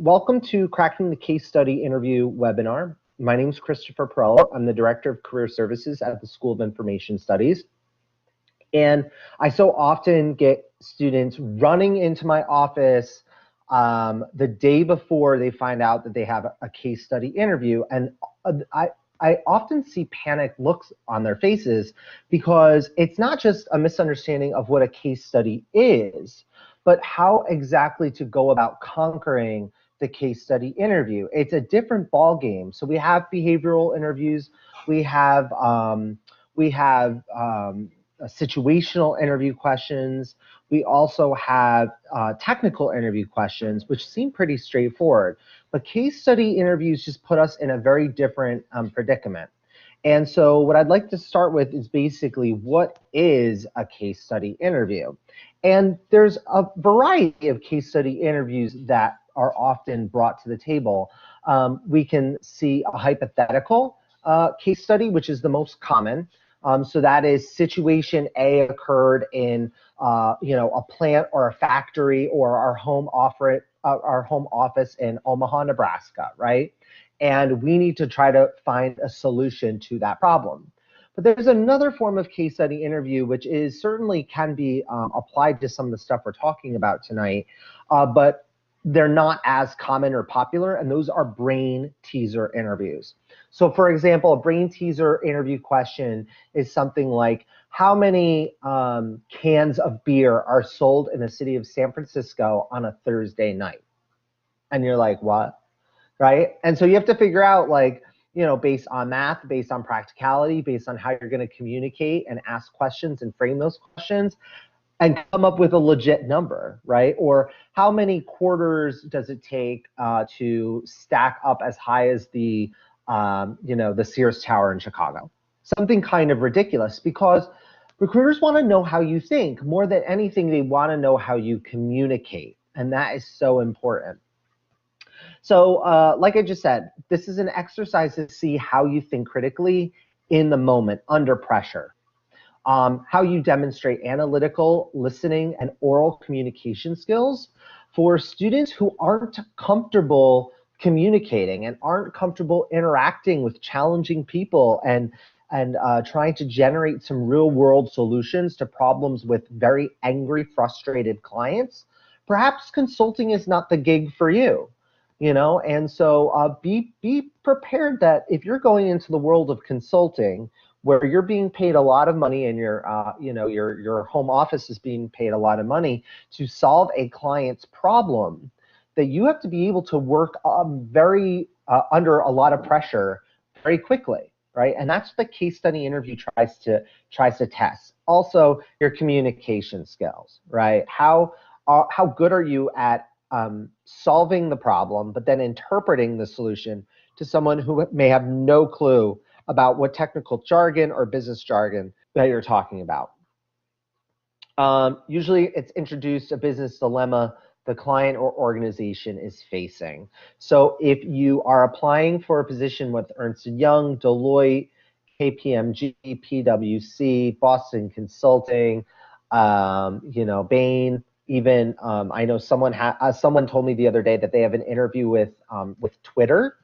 Welcome to Cracking the Case Study Interview webinar. My name is Christopher Perrello. I'm the Director of Career Services at the School of Information Studies. And I so often get students running into my office the day before they find out that they have a case study interview. And I often see panic looks on their faces because it's not just a misunderstanding of what a case study is, but how exactly to go about conquering the case study interview. It's a different ball game. So we have behavioral interviews, we have situational interview questions. We also have technical interview questions, which seem pretty straightforward. But case study interviews just put us in a very different predicament. And so what I'd like to start with is basically, what is a case study interview? And there's a variety of case study interviews that are often brought to the table. We can see a hypothetical case study, which is the most common. So that is situation A occurred in a plant or a factory or our home office in Omaha, Nebraska, right? And we need to try to find a solution to that problem. But there's another form of case study interview, which is certainly can be applied to some of the stuff we're talking about tonight, but they're not as common or popular, and those are brain teaser interviews. So for example, a brain teaser interview question is something like, how many cans of beer are sold in the city of San Francisco on a Thursday night? And you're like, what? Right? And so you have to figure out, like, based on math, based on practicality, based on how you're going to communicate and ask questions and frame those questions, and come up with a legit number, right? Or how many quarters does it take to stack up as high as the Sears Tower in Chicago? Something kind of ridiculous, because recruiters want to know how you think. More than anything, they want to know how you communicate, and that is so important. So like I just said, this is an exercise to see how you think critically in the moment, under pressure. How you demonstrate analytical, listening, and oral communication skills for students who aren't comfortable communicating and aren't comfortable interacting with challenging people and trying to generate some real-world solutions to problems with very angry, frustrated clients. Perhaps consulting is not the gig for you. And so be prepared that if you're going into the world of consulting, where you're being paid a lot of money and your home office is being paid a lot of money to solve a client's problem, that you have to be able to work under a lot of pressure very quickly, right? And that's what the case study interview tries to test. Also, your communication skills, right? How good are you at solving the problem, but then interpreting the solution to someone who may have no clue about what technical jargon or business jargon that you're talking about. Usually it's introduced a business dilemma the client or organization is facing. So if you are applying for a position with Ernst & Young, Deloitte, KPMG, PwC, Boston Consulting, Bain, even I know someone told me the other day that they have an interview with Twitter,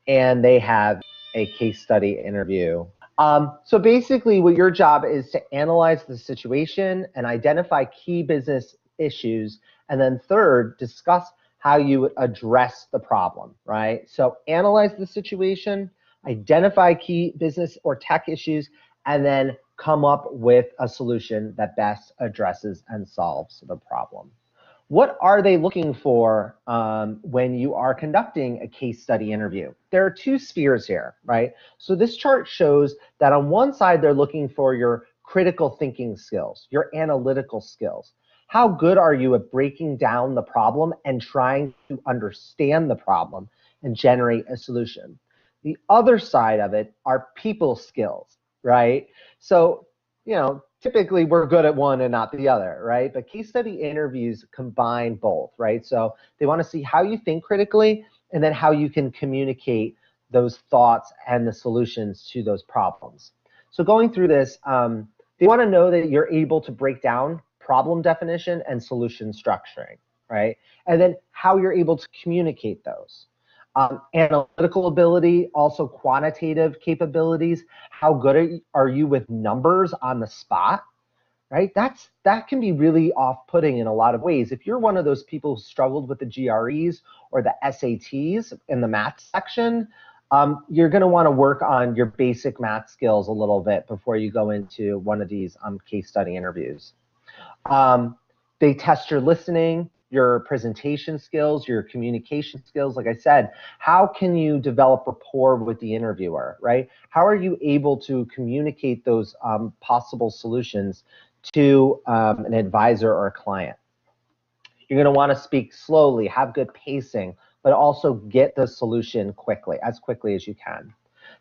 and they have a case study interview. So basically what your job is to analyze the situation and identify key business issues, and then third, discuss how you would address the problem, right? So analyze the situation, identify key business or tech issues, and then come up with a solution that best addresses and solves the problem. What are they looking for when you are conducting a case study interview? There are two spheres here, right? So this chart shows that on one side, they're looking for your critical thinking skills, your analytical skills. How good are you at breaking down the problem and trying to understand the problem and generate a solution? The other side of it are people skills, right? So, typically we're good at one and not the other, right? But case study interviews combine both, right? So they want to see how you think critically and then how you can communicate those thoughts and the solutions to those problems. So going through this, they want to know that you're able to break down problem definition and solution structuring, right? And then how you're able to communicate those. Analytical ability, also quantitative capabilities. How good are you with numbers on the spot, right? That can be really off-putting in a lot of ways. If you're one of those people who struggled with the GREs or the SATs in the math section, you're going to want to work on your basic math skills a little bit before you go into one of these case study interviews. They test your listening, your presentation skills, your communication skills. Like I said, how can you develop rapport with the interviewer, right? How are you able to communicate those possible solutions to an advisor or a client? You're going to want to speak slowly, have good pacing, but also get the solution as quickly as you can.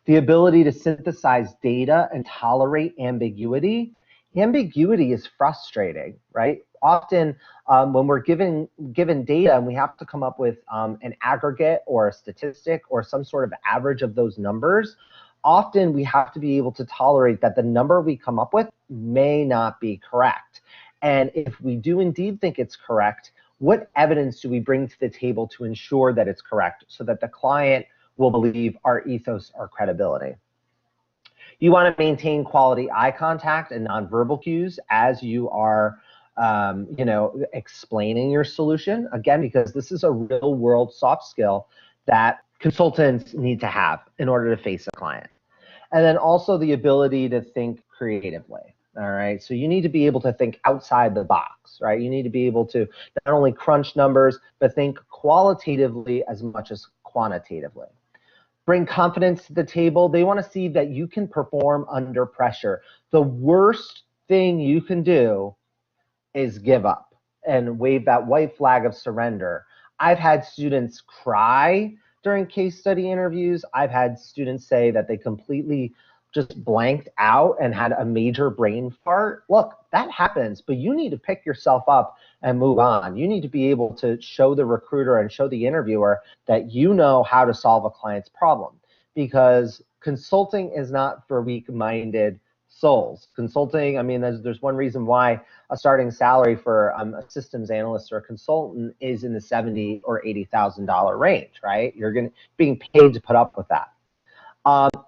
The ability to synthesize data and tolerate ambiguity. Ambiguity is frustrating, right? Often when we're given data and we have to come up with an aggregate or a statistic or some sort of average of those numbers, often we have to be able to tolerate that the number we come up with may not be correct. And if we do indeed think it's correct, what evidence do we bring to the table to ensure that it's correct so that the client will believe our ethos or credibility? You want to maintain quality eye contact and nonverbal cues as you are explaining your solution, again, because this is a real world soft skill that consultants need to have in order to face a client. And then also the ability to think creatively. All right, so you need to be able to think outside the box, right? You need to be able to not only crunch numbers, but think qualitatively as much as quantitatively. Bring confidence to the table. They want to see that you can perform under pressure. The worst thing you can do is give up and wave that white flag of surrender. I've had students cry during case study interviews. I've had students say that they completely just blanked out and had a major brain fart. Look, that happens, but you need to pick yourself up and move on. You need to be able to show the recruiter and show the interviewer that you know how to solve a client's problem, because consulting is not for weak-minded souls. Consulting, I mean, there's one reason why a starting salary for a systems analyst or a consultant is in the $70,000 or $80,000 range, right? You're being paid to put up with that.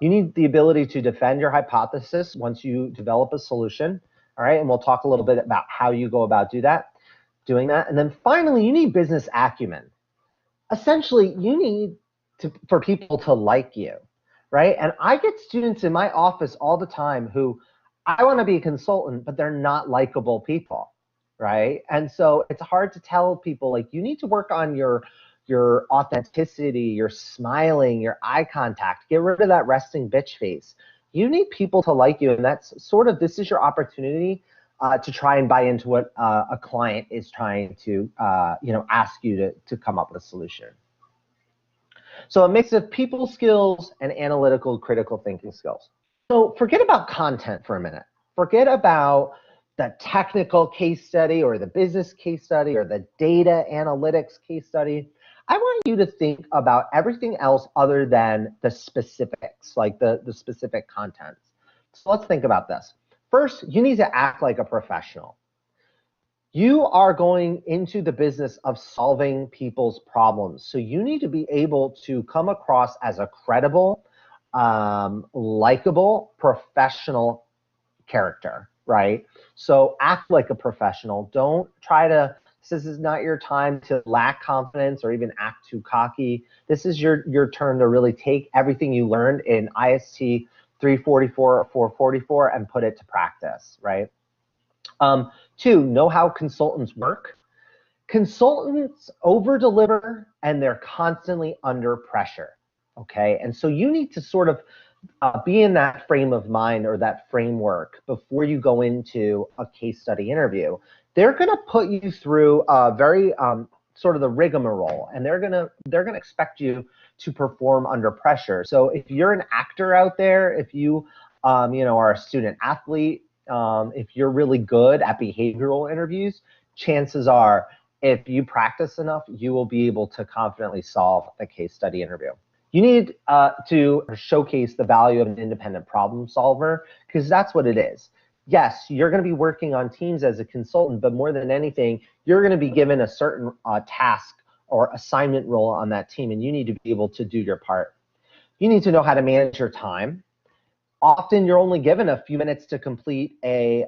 You need the ability to defend your hypothesis once you develop a solution, all right? And we'll talk a little bit about how you go about doing that. And then finally, you need business acumen. Essentially, you need for people to like you, right? And I get students in my office all the time who, I want to be a consultant, but they're not likable people, right? And so it's hard to tell people, like, you need to work on your authenticity, your smiling, your eye contact. Get rid of that resting bitch face. You need people to like you, and that's sort of, this is your opportunity to try and buy into what a client is trying to ask you to come up with a solution. So a mix of people skills and analytical critical thinking skills. So forget about content for a minute. Forget about the technical case study or the business case study or the data analytics case study. I want you to think about everything else other than the specifics, like the specific contents. So let's think about this. First, you need to act like a professional. You are going into the business of solving people's problems. So you need to be able to come across as a credible, likable, professional character, right? So act like a professional. Don't try to, this is not your time to lack confidence or even act too cocky. This is your turn to really take everything you learned in IST 344 or 444 and put it to practice, right? 2, know how consultants work. Consultants over-deliver and they're constantly under pressure, okay? And so you need to sort of be in that frame of mind or that framework before you go into a case study interview. They're gonna put you through a very sort of the rigmarole, and they're gonna expect you to perform under pressure. So if you're an actor out there, if you are a student athlete, if you're really good at behavioral interviews, chances are, if you practice enough, you will be able to confidently solve a case study interview. You need to showcase the value of an independent problem solver, because that's what it is. yes, you're going to be working on teams as a consultant, but more than anything, you're going to be given a certain task or assignment role on that team, and you need to be able to do your part. You need to know how to manage your time. Often you're only given a few minutes to complete a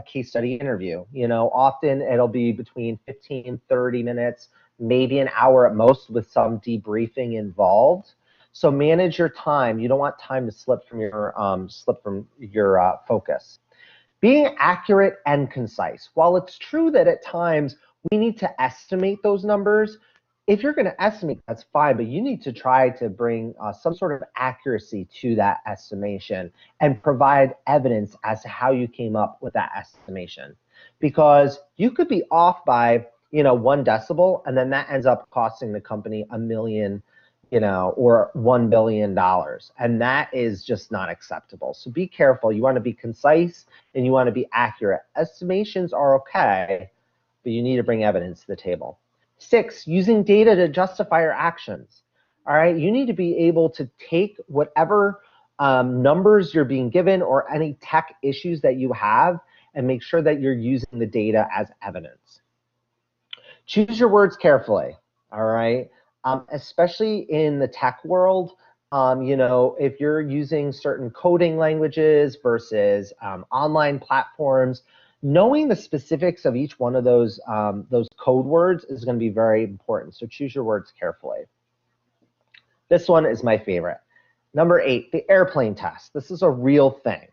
case study interview. Often it'll be between 15, 30 minutes, maybe an hour at most with some debriefing involved. So manage your time. You don't want time to slip from your focus. Being accurate and concise. While it's true that at times we need to estimate those numbers, if you're going to estimate, that's fine, but you need to try to bring some sort of accuracy to that estimation and provide evidence as to how you came up with that estimation. Because you could be off by 1 decibel, and then that ends up costing the company $1 million or $1 billion. And that is just not acceptable. So be careful. You want to be concise and you want to be accurate. Estimations are okay, but you need to bring evidence to the table. 6, using data to justify your actions. All right, you need to be able to take whatever numbers you're being given or any tech issues that you have and make sure that you're using the data as evidence. Choose your words carefully, all right? Especially in the tech world, if you're using certain coding languages versus online platforms, knowing the specifics of each one of those code words is going to be very important. So choose your words carefully. This one is my favorite. Number 8, the airplane test. This is a real thing.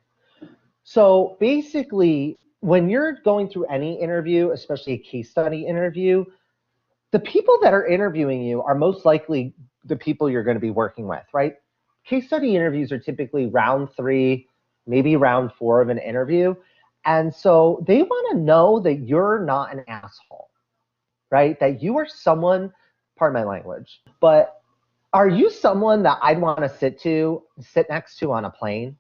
So basically, when you're going through any interview, especially a case study interview, the people that are interviewing you are most likely the people you're going to be working with, right? Case study interviews are typically round 3, maybe round 4 of an interview. And so they want to know that you're not an asshole, right? That you are someone, pardon my language, but are you someone that I'd want to sit next to on a plane?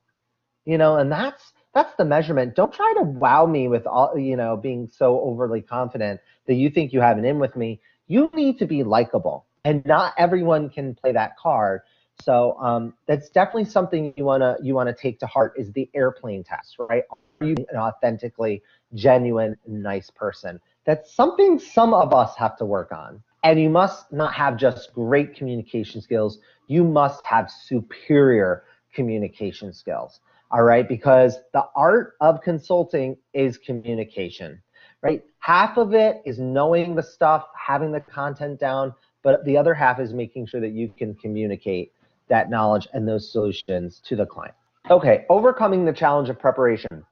And that's the measurement. Don't try to wow me with all, being so overly confident that you think you have an in with me. You need to be likable, and not everyone can play that card. So that's definitely something you wanna take to heart, is the airplane test, right? Are you an authentically genuine, nice person? That's something some of us have to work on. And you must not have just great communication skills. You must have superior communication skills. All right, because the art of consulting is communication, right? Half of it is knowing the stuff, having the content down, but the other half is making sure that you can communicate that knowledge and those solutions to the client. Okay, overcoming the challenge of preparation.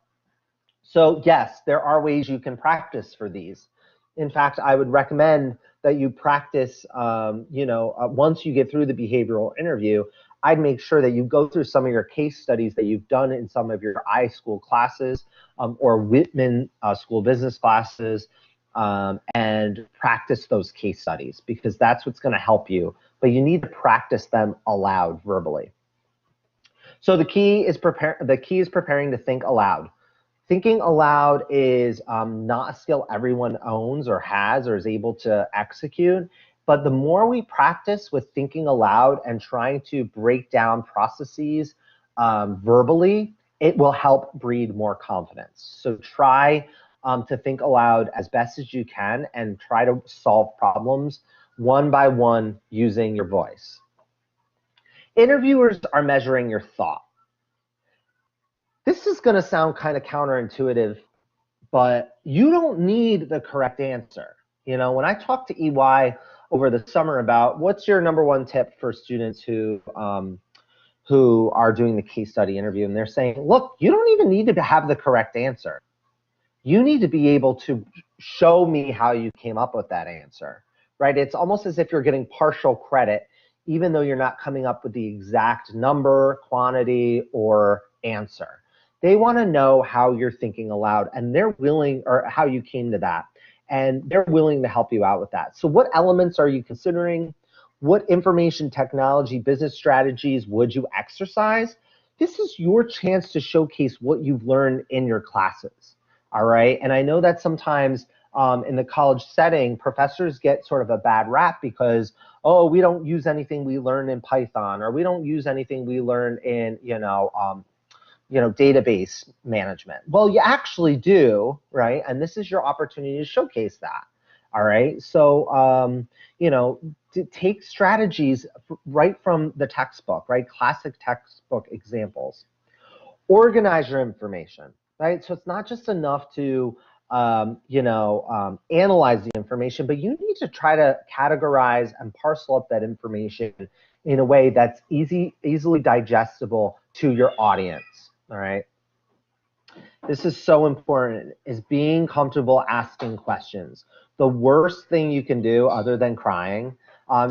So yes, there are ways you can practice for these. In fact, I would recommend that you practice, once you get through the behavioral interview, I'd make sure that you go through some of your case studies that you've done in some of your iSchool classes or Whitman School Business classes, and practice those case studies, because that's what's going to help you. But you need to practice them aloud verbally. So the key is preparing to think aloud. Thinking aloud is not a skill everyone owns or has or is able to execute. But the more we practice with thinking aloud and trying to break down processes verbally, it will help breed more confidence. So try to think aloud as best as you can and try to solve problems one by one using your voice. Interviewers are measuring your thought. This is going to sound kind of counterintuitive, but you don't need the correct answer. When I talked to EY over the summer about what's your #1 tip for students who are doing the case study interview, and they're saying, look, you don't even need to have the correct answer. You need to be able to show me how you came up with that answer, right? It's almost as if you're getting partial credit, even though you're not coming up with the exact number, quantity, or answer. They want to know how you're thinking aloud, and they're willing, or how you came to that, and they're willing to help you out with that. So what elements are you considering? What information technology business strategies would you exercise? This is your chance to showcase what you've learned in your classes, all right? And I know that sometimes in the college setting, professors get sort of a bad rap because, oh, we don't use anything we learn in Python, or we don't use anything we learn in, database management. Well, you actually do, right? And this is your opportunity to showcase that. All right. So, to take strategies right from the textbook, right? Classic textbook examples. Organize your information, right? So it's not just enough to, analyze the information, but you need to try to categorize and parcel up that information in a way that's easily digestible to your audience, all right? This is so important, is being comfortable asking questions. The worst thing you can do, other than crying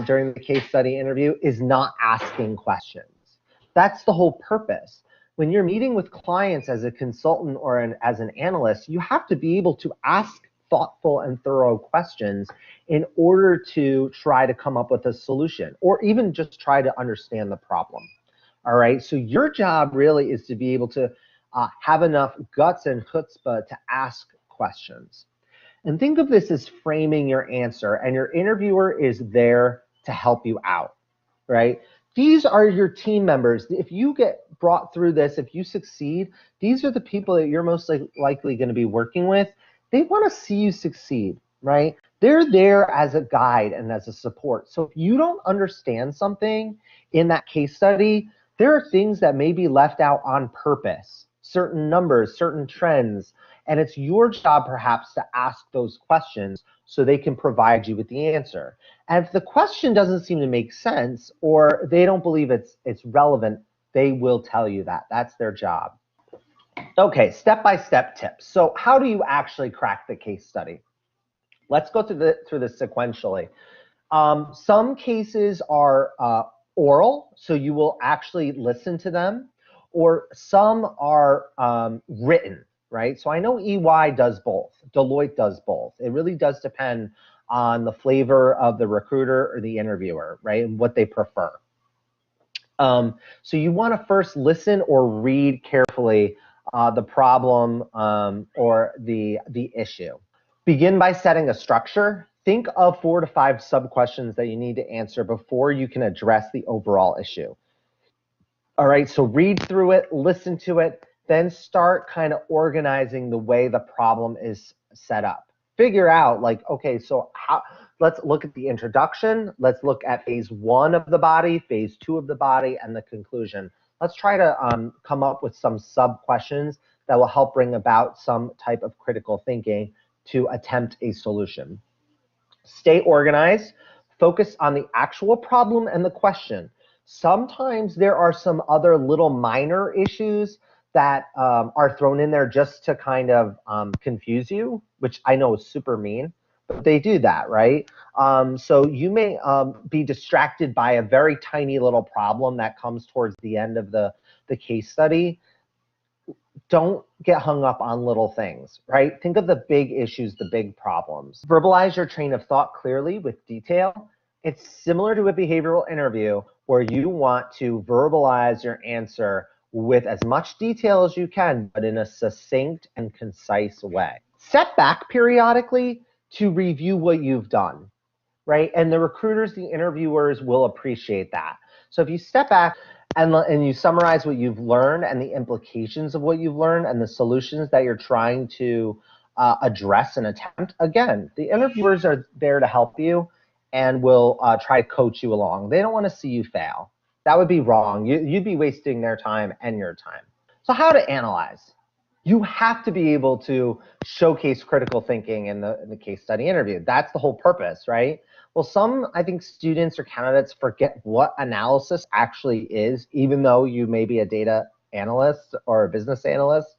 during the case study interview, is not asking questions. That's the whole purpose. When you're meeting with clients as a consultant or as an analyst, you have to be able to ask thoughtful and thorough questions in order to try to come up with a solution, or even just try to understand the problem. All right, so your job really is to be able to have enough guts and chutzpah to ask questions. And think of this as framing your answer, and your interviewer is there to help you out, right? These are your team members. If you get brought through this, if you succeed, these are the people that you're most likely going to be working with. They want to see you succeed, right? They're there as a guide and as a support. So if you don't understand something in that case study, there are things that may be left out on purpose, certain numbers, certain trends, and it's your job perhaps to ask those questions so they can provide you with the answer. And if the question doesn't seem to make sense, or they don't believe it's relevant, they will tell you that. That's their job. Okay, step-by-step tips. So how do you actually crack the case study? Let's go through this sequentially. Some cases are oral, so you will actually listen to them, or some are written, right? So I know EY does both, Deloitte does both. It really does depend on the flavor of the recruiter or the interviewer, right, and what they prefer. So you want to first listen or read carefully the problem or the issue. Begin by setting a structure. Think of 4 to 5 sub-questions that you need to answer before you can address the overall issue. All right, so read through it, listen to it, then start kind of organizing the way the problem is set up. Figure out, like, okay, so let's look at the introduction, let's look at phase 1 of the body, phase 2 of the body, and the conclusion. Let's try to come up with some sub-questions that will help bring about some type of critical thinking to attempt a solution. Stay organized, focus on the actual problem and the question. Sometimes there are some other little minor issues that are thrown in there just to kind of confuse you, which I know is super mean, but they do that, right? So you may be distracted by a very tiny little problem that comes towards the end of the case study. Don't get hung up on little things, right? Think of the big issues, the big problems. Verbalize your train of thought clearly with detail. It's similar to a behavioral interview where you want to verbalize your answer with as much detail as you can, but in a succinct and concise way. Step back periodically to review what you've done, right? And the recruiters, the interviewers will appreciate that. So if you step back and you summarize what you've learned and the implications of what you've learned and the solutions that you're trying to address and attempt, again, the interviewers are there to help you and will try to coach you along. They don't want to see you fail. That would be wrong. You'd be wasting their time and your time. So how to analyze? You have to be able to showcase critical thinking in the case study interview. That's the whole purpose, right? Well, some, I think, students or candidates forget what analysis actually is, even though you may be a data analyst or a business analyst.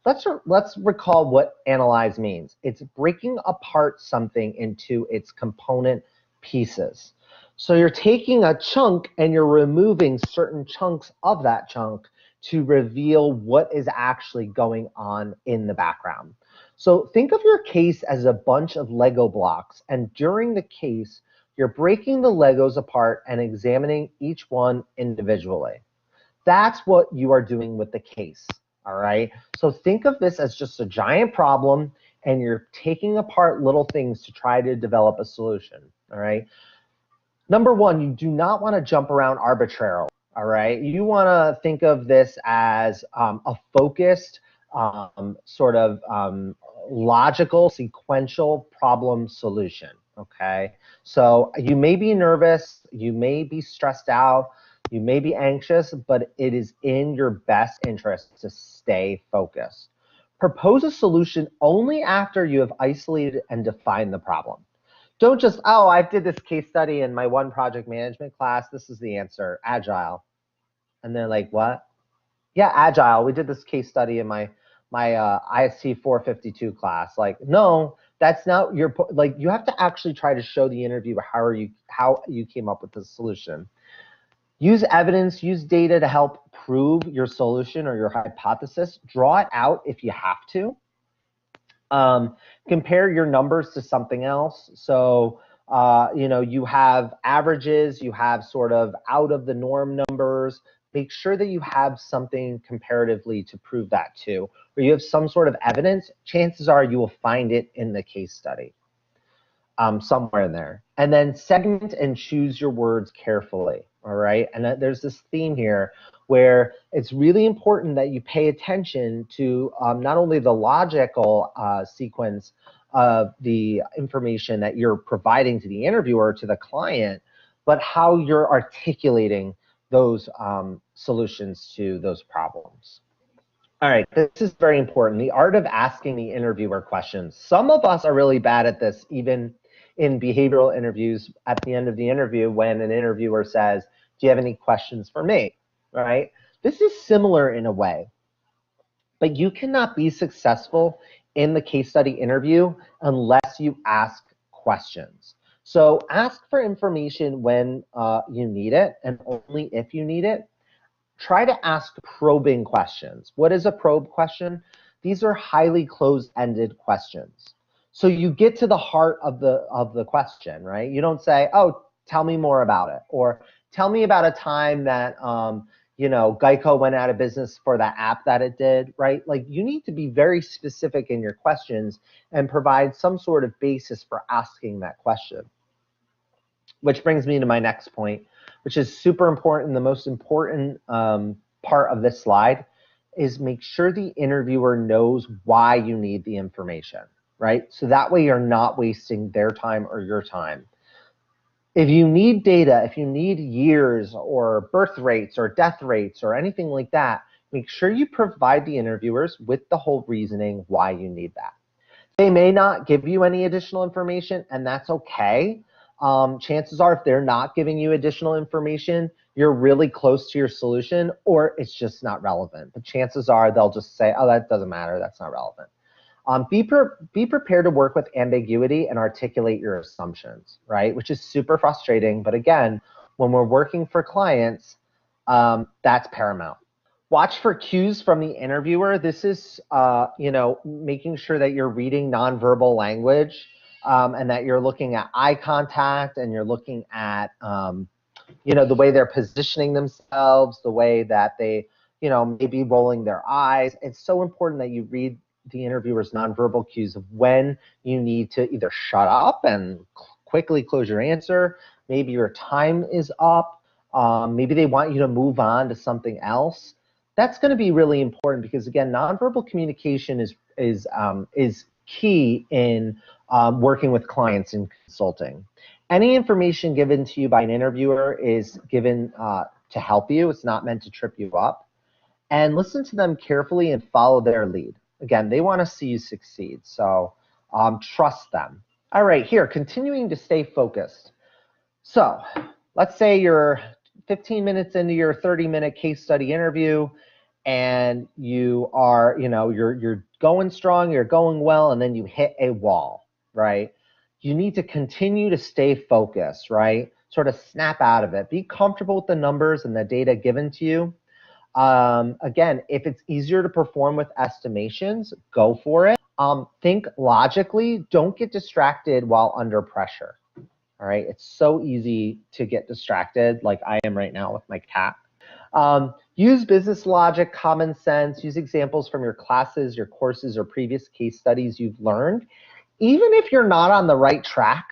Let's recall what analyze means. It's breaking apart something into its component pieces. So you're taking a chunk and you're removing certain chunks of that chunk to reveal what is actually going on in the background. So think of your case as a bunch of Lego blocks, and during the case, you're breaking the Legos apart and examining each one individually. That's what you are doing with the case, all right? So think of this as just a giant problem, and you're taking apart little things to try to develop a solution, all right? Number one, you do not want to jump around arbitrarily. all right? You want to think of this as a focused, sort of logical, sequential problem solution, okay? So you may be nervous, you may be stressed out, you may be anxious, but it is in your best interest to stay focused. Propose a solution only after you have isolated and defined the problem. Don't just, oh, I did this case study in my one project management class. This is the answer, agile. And they're like, what? Yeah, agile. We did this case study in my IST 452 class. Like, no, that's not your, like, you have to actually try to show the interviewer how you came up with the solution. Use evidence, use data to help prove your solution or your hypothesis. Draw it out if you have to. Compare your numbers to something else. So, you have averages, you have sort of out of the norm numbers. Make sure that you have something comparatively to prove that to, or you have some sort of evidence. Chances are you will find it in the case study, somewhere in there. And then segment and choose your words carefully, all right? And there's this theme here where it's really important that you pay attention to not only the logical sequence of the information that you're providing to the interviewer, to the client, but how you're articulating those solutions to those problems. All right, this is very important. The art of asking the interviewer questions. Some of us are really bad at this, even in behavioral interviews. At the end of the interview, when an interviewer says, do you have any questions for me, right? This is similar in a way, but you cannot be successful in the case study interview unless you ask questions. So ask for information when you need it, and only if you need it. Try to ask probing questions. What is a probe question? These are highly closed-ended questions. So you get to the heart of the question, right? You don't say, oh, tell me more about it, or tell me about a time that Geico went out of business for that app that it did, right? Like, you need to be very specific in your questions and provide some sort of basis for asking that question. Which brings me to my next point, which is super important. The most important part of this slide is make sure the interviewer knows why you need the information, right? So that way you're not wasting their time or your time. If you need data, if you need years or birth rates or death rates or anything like that, make sure you provide the interviewers with the whole reasoning why you need that. They may not give you any additional information, and that's okay. Chances are, if they're not giving you additional information, you're really close to your solution, or it's just not relevant. But chances are they'll just say, oh, that doesn't matter, that's not relevant. Be prepared to work with ambiguity and articulate your assumptions, right? Which is super frustrating, but again, when we're working for clients, that's paramount. Watch for cues from the interviewer. This is, making sure that you're reading nonverbal language, and that you're looking at eye contact, and you're looking at, the way they're positioning themselves, the way that they, maybe rolling their eyes. It's so important that you read the interviewer's nonverbal cues of when you need to either shut up and quickly close your answer. Maybe your time is up. Maybe they want you to move on to something else. That's going to be really important because, again, nonverbal communication is key in working with clients in consulting. Any information given to you by an interviewer is given to help you. It's not meant to trip you up. And listen to them carefully and follow their lead. Again, they want to see you succeed, so trust them. All right, here, continuing to stay focused. So let's say you're 15 minutes into your 30-minute case study interview, and you are, you're going strong, you're going well, and then you hit a wall, right? You need to continue to stay focused, right? Sort of snap out of it. Be comfortable with the numbers and the data given to you. Again, if it's easier to perform with estimations, go for it. Think logically. Don't get distracted while under pressure. All right, it's so easy to get distracted, like I am right now with my cat. Use business logic, common sense. Use examples from your classes, your courses, or previous case studies you've learned. Even if you're not on the right track,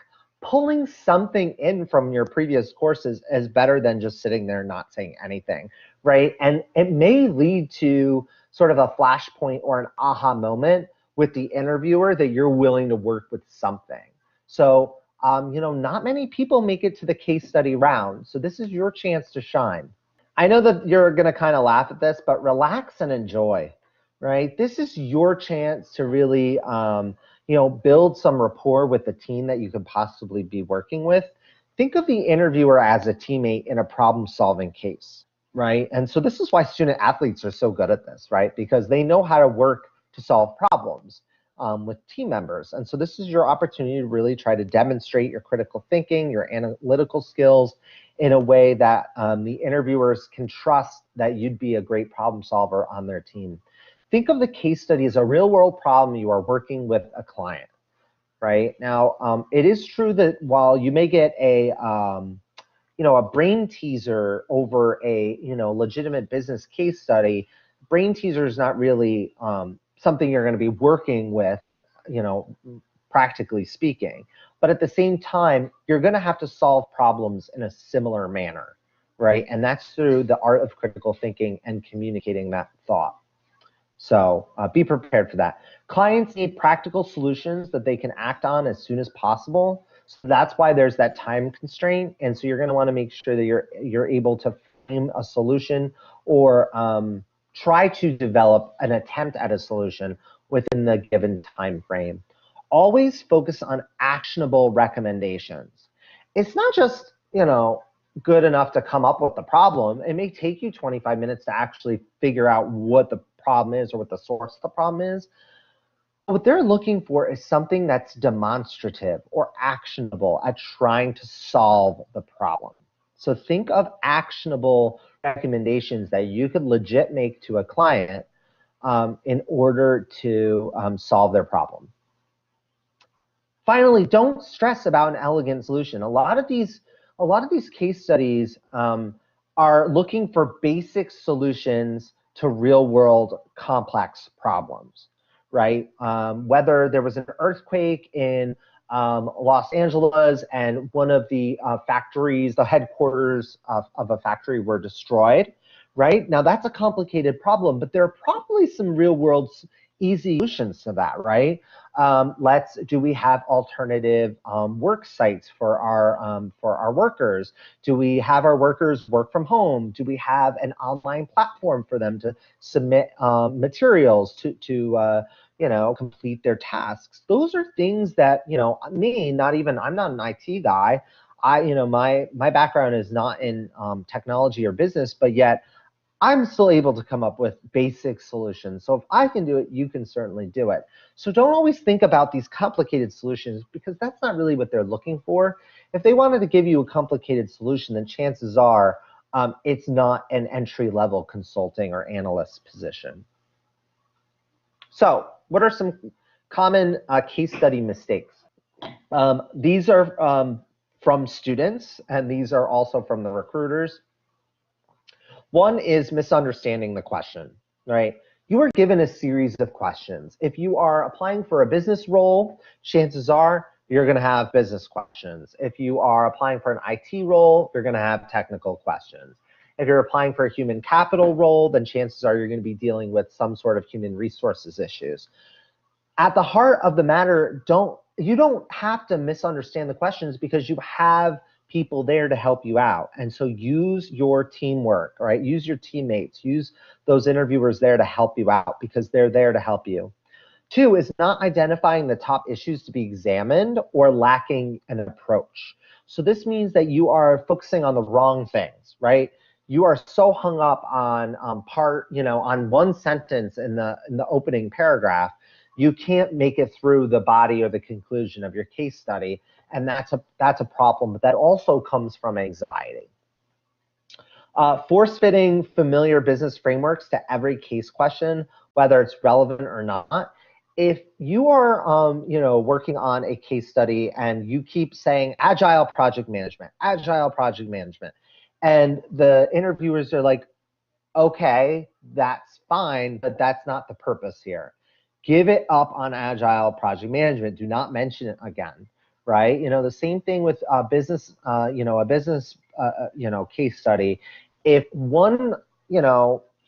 pulling something in from your previous courses is better than just sitting there not saying anything, right? And it may lead to sort of a flashpoint or an aha moment with the interviewer that you're willing to work with something. So, not many people make it to the case study round. So this is your chance to shine. I know that you're going to kind of laugh at this, but relax and enjoy, right? This is your chance to really, build some rapport with the team that you could possibly be working with. Think of the interviewer as a teammate in a problem-solving case, right? And so this is why student athletes are so good at this, right? Because they know how to work to solve problems with team members. And so this is your opportunity to really try to demonstrate your critical thinking, your analytical skills in a way that the interviewers can trust that you'd be a great problem solver on their team. Think of the case study as a real world problem you are working with a client, right? Now, it is true that while you may get a brain teaser over a, legitimate business case study, brain teaser is not really something you're going to be working with, practically speaking. But at the same time, you're going to have to solve problems in a similar manner, right? And that's through the art of critical thinking and communicating that thought. So be prepared for that. Clients need practical solutions that they can act on as soon as possible. So that's why there's that time constraint. And so you're going to want to make sure that you're able to frame a solution or try to develop an attempt at a solution within the given time frame. Always focus on actionable recommendations. It's not just, good enough to come up with the problem. It may take you 25 minutes to actually figure out what the problem is or what the source of the problem is. What they're looking for is something that's demonstrative or actionable at trying to solve the problem. So think of actionable recommendations that you could legit make to a client in order to solve their problem. Finally, don't stress about an elegant solution. A lot of these case studies are looking for basic solutions to real-world complex problems, right? Whether there was an earthquake in Los Angeles and one of the factories, the headquarters of a factory were destroyed, right? Now that's a complicated problem, but there are probably some real-world easy solutions to that, right? Do we have alternative work sites for our workers? Do we have our workers work from home? Do we have an online platform for them to submit materials to complete their tasks? Those are things that, I'm not an IT guy. My background is not in technology or business, but yet I'm still able to come up with basic solutions. So if I can do it, you can certainly do it. So don't always think about these complicated solutions because that's not really what they're looking for. If they wanted to give you a complicated solution, then chances are it's not an entry-level consulting or analyst position. So what are some common case study mistakes? These are from students, and these are also from the recruiters. One is misunderstanding the question, right? You are given a series of questions. If you are applying for a business role, chances are you're going to have business questions. If you are applying for an IT role, you're going to have technical questions. If you're applying for a human capital role, then chances are you're going to be dealing with some sort of human resources issues. At the heart of the matter, you don't have to misunderstand the questions because you have people there to help you out. And so use your teamwork, right? Use your teammates, use those interviewers there to help you out because they're there to help you. Two is not identifying the top issues to be examined or lacking an approach. So this means that you are focusing on the wrong things, right? You are so hung up on on one sentence in the opening paragraph, you can't make it through the body or the conclusion of your case study. And that's a problem, but that also comes from anxiety. Force-fitting familiar business frameworks to every case question, whether it's relevant or not. If you are working on a case study and you keep saying agile project management, and the interviewers are like, okay, that's fine, but that's not the purpose here. Give it up on agile project management. Do not mention it again. right? The same thing with business, a business, case study. If one,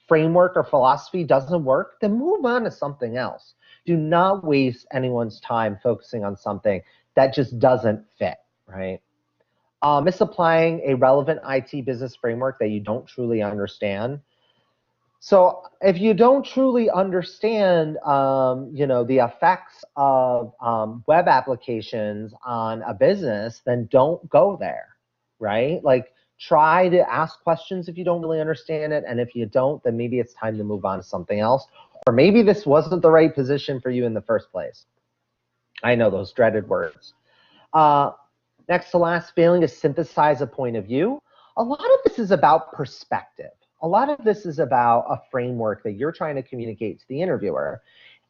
framework or philosophy doesn't work, then move on to something else. Do not waste anyone's time focusing on something that just doesn't fit, right? Misapplying a relevant IT business framework that you don't truly understand. So if you don't truly understand, the effects of web applications on a business, then don't go there, right? Like, try to ask questions if you don't really understand it, and if you don't, then maybe it's time to move on to something else, or maybe this wasn't the right position for you in the first place. I know those dreaded words. Next to last, failing to synthesize a point of view. A lot of this is about perspective. A lot of this is about a framework that you're trying to communicate to the interviewer.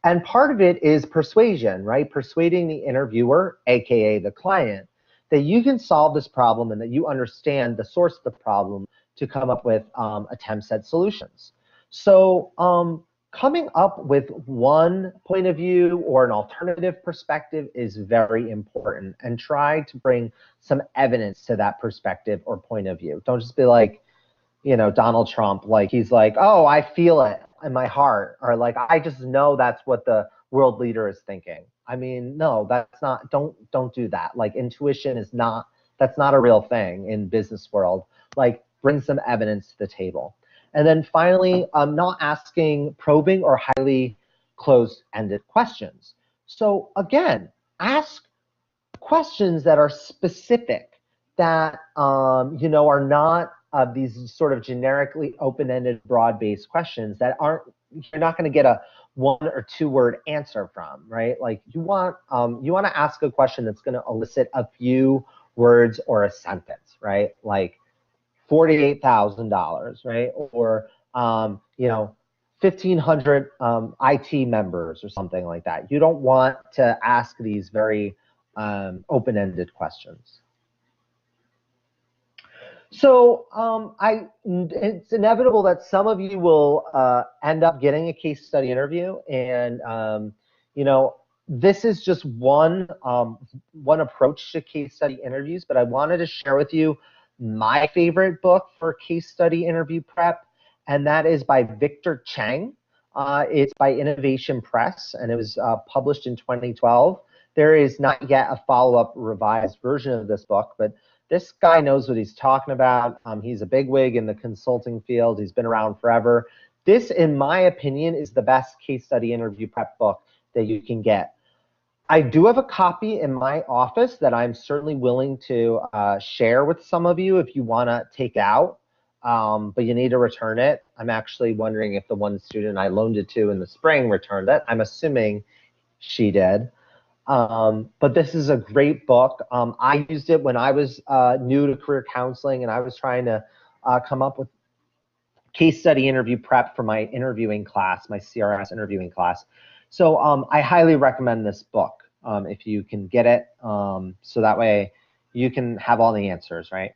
And part of it is persuasion, right? Persuading the interviewer, AKA the client, that you can solve this problem and that you understand the source of the problem to come up with attempts at solutions. So coming up with one point of view or an alternative perspective is very important, and try to bring some evidence to that perspective or point of view. Don't just be like, Donald Trump, like he's like, oh, I feel it in my heart, or like, I just know that's what the world leader is thinking. I mean, no, that's not, don't do that. Like, intuition is not, that's not a real thing in business world. Like, bring some evidence to the table. And then finally, not asking probing or highly closed-ended questions. So again, ask questions that are specific, that are not these sort of generically open-ended, broad-based questions that you're not going to get a 1 or 2 word answer from, right? Like, you want to ask a question that's going to elicit a few words or a sentence, right? Like, $48,000, right? Or 1,500 IT members or something like that. You don't want to ask these very open-ended questions. So it's inevitable that some of you will end up getting a case study interview, and this is just one approach to case study interviews. But I wanted to share with you my favorite book for case study interview prep, and that is by Victor Cheng. It's by Innovation Press, and it was published in 2012. There is not yet a follow-up revised version of this book, but this guy knows what he's talking about. He's a bigwig in the consulting field. He's been around forever. This, in my opinion, is the best case study interview prep book that you can get. I do have a copy in my office that I'm certainly willing to share with some of you if you want to take it out, but you need to return it. I'm actually wondering if the one student I loaned it to in the spring returned it. I'm assuming she did. But this is a great book. I used it when I was new to career counseling, and I was trying to come up with case study interview prep for my interviewing class, my CRS interviewing class. So I highly recommend this book if you can get it, so that way you can have all the answers, right?